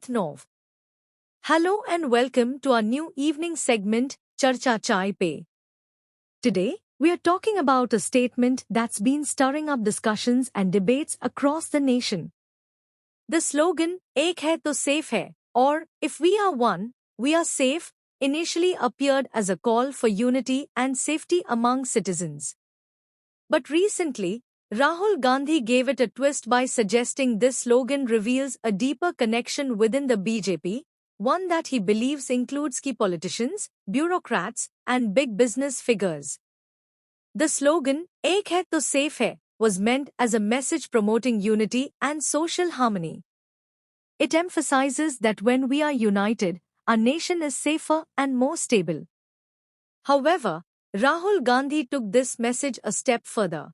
Nov. Hello and welcome to our new evening segment, Charcha Chai Pe. Today, we are talking about a statement that's been stirring up discussions and debates across the nation. The slogan, Ek hai to safe hai, or If we are one, we are safe, initially appeared as a call for unity and safety among citizens. But recently, Rahul Gandhi gave it a twist by suggesting this slogan reveals a deeper connection within the BJP, one that he believes includes key politicians, bureaucrats, and big business figures. The slogan, Ek hai to safe hai, was meant as a message promoting unity and social harmony. It emphasizes that when we are united, our nation is safer and more stable. However, Rahul Gandhi took this message a step further.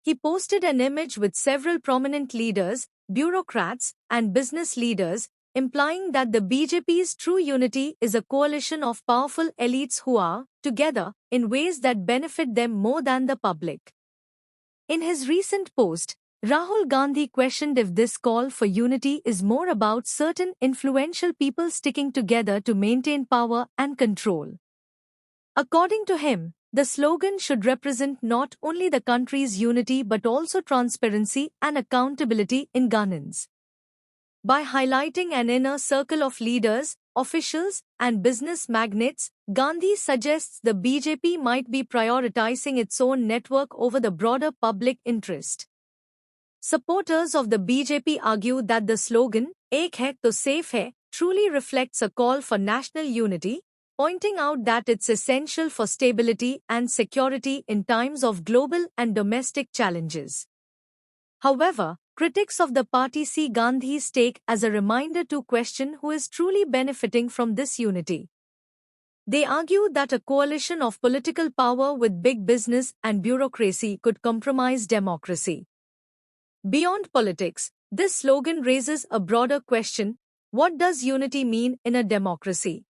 He posted an image with several prominent leaders, bureaucrats, and business leaders, implying that the BJP's true unity is a coalition of powerful elites who are, together, in ways that benefit them more than the public. In his recent post, Rahul Gandhi questioned if this call for unity is more about certain influential people sticking together to maintain power and control. According to him, the slogan should represent not only the country's unity but also transparency and accountability in governance. By highlighting an inner circle of leaders, officials, and business magnates, Gandhi suggests the BJP might be prioritizing its own network over the broader public interest. Supporters of the BJP argue that the slogan, Ek hai to safe hai, truly reflects a call for national unity, pointing out that it's essential for stability and security in times of global and domestic challenges. However, critics of the party see Gandhi's take as a reminder to question who is truly benefiting from this unity. They argue that a coalition of political power with big business and bureaucracy could compromise democracy. Beyond politics, this slogan raises a broader question: what does unity mean in a democracy?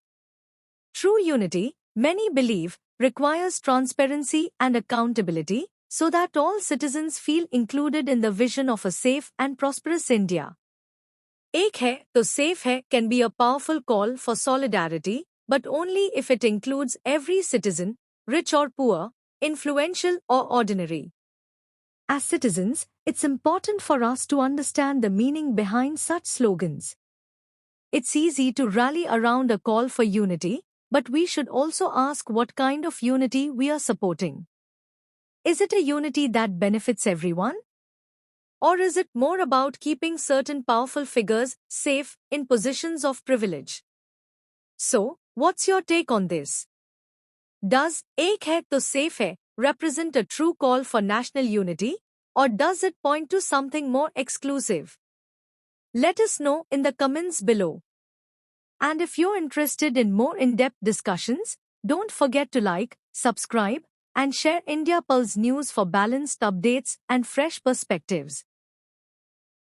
True unity, many believe, requires transparency and accountability, so that all citizens feel included in the vision of a safe and prosperous India. Ek hai to safe hai can be a powerful call for solidarity, but only if it includes every citizen, rich or poor, influential or ordinary. As citizens, it's important for us to understand the meaning behind such slogans. It's easy to rally around a call for unity, but we should also ask what kind of unity we are supporting. Is it a unity that benefits everyone? Or is it more about keeping certain powerful figures safe in positions of privilege? So, what's your take on this? Does Ek hai to safe hai represent a true call for national unity, or does it point to something more exclusive? Let us know in the comments below. And if you're interested in more in-depth discussions, don't forget to like, subscribe, and share India Pulse news for balanced updates and fresh perspectives.